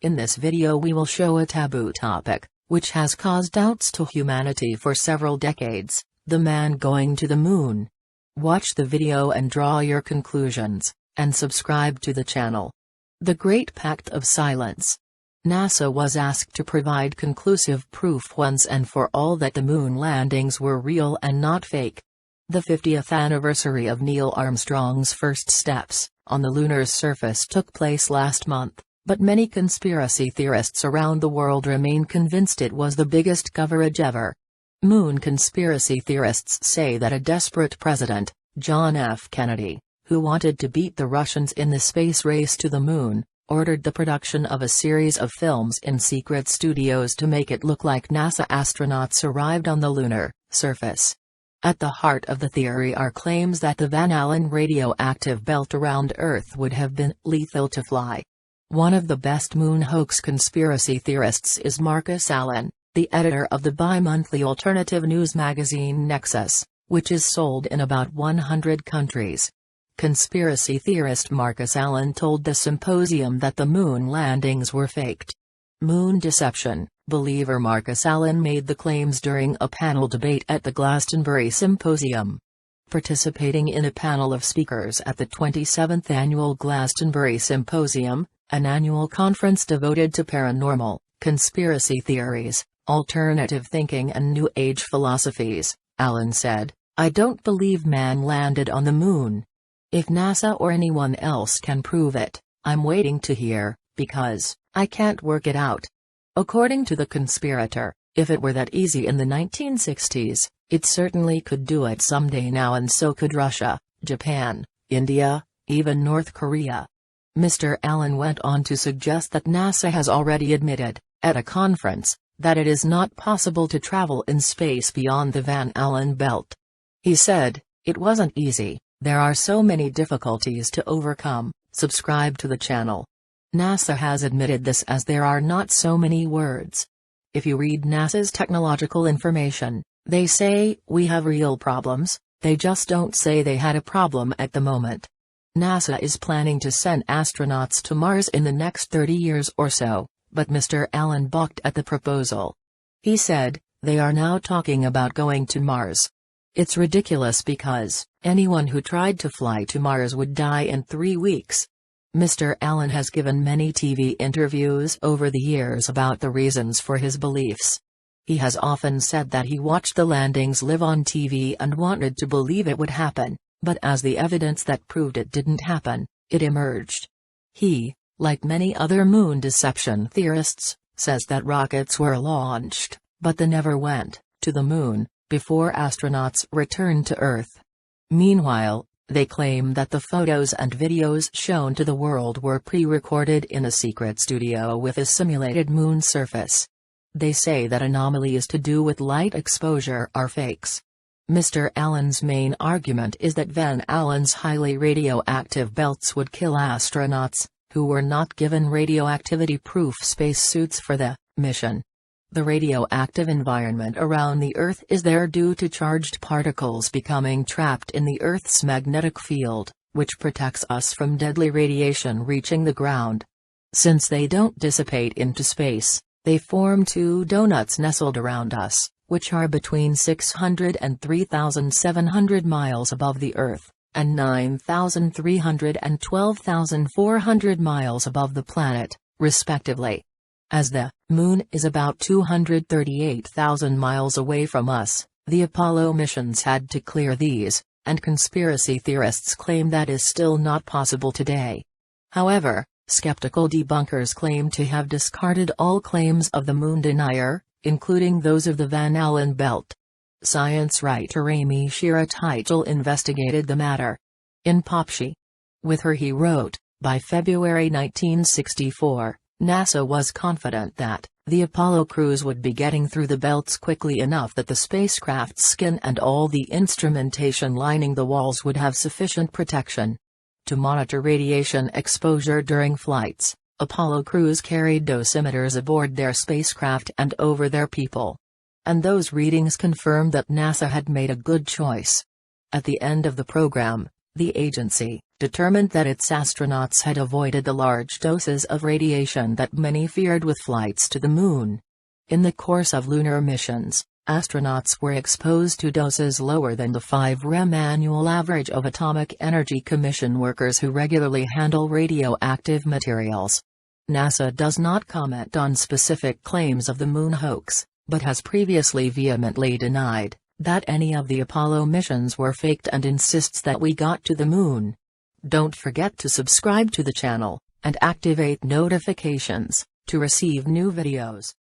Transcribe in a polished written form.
In this video we will show a taboo topic, which has caused doubts to humanity for several decades: the man going to the moon. Watch the video and draw your conclusions, and subscribe to the channel. The Great Pact of Silence. NASA was asked to provide conclusive proof once and for all that the moon landings were real and not fake. The 50th anniversary of Neil Armstrong's first steps on the lunar surface took place last month, but many conspiracy theorists around the world remain convinced it was the biggest coverage ever. Moon conspiracy theorists say that a desperate president, John F. Kennedy, who wanted to beat the Russians in the space race to the moon, ordered the production of a series of films in secret studios to make it look like NASA astronauts arrived on the lunar surface. At the heart of the theory are claims that the Van Allen radioactive belt around Earth would have been lethal to fly. One of the best moon hoax conspiracy theorists is Marcus Allen, the editor of the bi-monthly alternative news magazine Nexus, which is sold in about 100 countries. Conspiracy theorist Marcus Allen told the symposium that the moon landings were faked. Moon deception. Believer Marcus Allen made the claims during a panel debate at the Glastonbury Symposium. Participating in a panel of speakers at the 27th Annual Glastonbury Symposium, an annual conference devoted to paranormal, conspiracy theories, alternative thinking and New Age philosophies, Allen said, "I don't believe man landed on the moon. If NASA or anyone else can prove it, I'm waiting to hear, because I can't work it out." According to the conspirator, if it were that easy in the 1960s, it certainly could do it someday now, and so could Russia, Japan, India, even North Korea. Mr. Allen went on to suggest that NASA has already admitted, at a conference, that it is not possible to travel in space beyond the Van Allen belt. He said, "It wasn't easy, there are so many difficulties to overcome." Subscribe to the channel. NASA has admitted this, as there are not so many words. If you read NASA's technological information, they say, "We have real problems," they just don't say they had a problem at the moment. NASA is planning to send astronauts to Mars in the next 30 years or so, but Mr. Allen balked at the proposal. He said, "They are now talking about going to Mars. It's ridiculous because anyone who tried to fly to Mars would die in 3 weeks." Mr. Allen has given many TV interviews over the years about the reasons for his beliefs. He has often said that he watched the landings live on TV and wanted to believe it would happen, but as the evidence that proved it didn't happen, it emerged. He, like many other moon deception theorists, says that rockets were launched, but they never went to the moon before astronauts returned to Earth. Meanwhile, they claim that the photos and videos shown to the world were pre-recorded in a secret studio with a simulated moon surface. They say that anomalies to do with light exposure are fakes. Mr. Allen's main argument is that Van Allen's highly radioactive belts would kill astronauts, who were not given radioactivity-proof spacesuits for the mission. The radioactive environment around the Earth is there due to charged particles becoming trapped in the Earth's magnetic field, which protects us from deadly radiation reaching the ground. Since they don't dissipate into space, they form two donuts nestled around us, which are between 600 and 3,700 miles above the Earth, and 9,300 and 12,400 miles above the planet, respectively. As the moon is about 238,000 miles away from us, the Apollo missions had to clear these, and conspiracy theorists claim that is still not possible today. However, skeptical debunkers claim to have discarded all claims of the moon denier, including those of the Van Allen belt. Science writer Amy Shira Teichel investigated the matter. In Popshi. With her he wrote, by February 1964, NASA was confident that the Apollo crews would be getting through the belts quickly enough that the spacecraft's skin and all the instrumentation lining the walls would have sufficient protection. To monitor radiation exposure during flights, Apollo crews carried dosimeters aboard their spacecraft and over their people. And those readings confirmed that NASA had made a good choice. At the end of the program, The agency determined that its astronauts had avoided the large doses of radiation that many feared with flights to the Moon. In the course of lunar missions, astronauts were exposed to doses lower than the 5 rem annual average of Atomic Energy Commission workers who regularly handle radioactive materials. NASA does not comment on specific claims of the Moon hoax, but has previously vehemently denied that any of the Apollo missions were faked and insists that we got to the Moon. Don't forget to subscribe to the channel and activate notifications to receive new videos.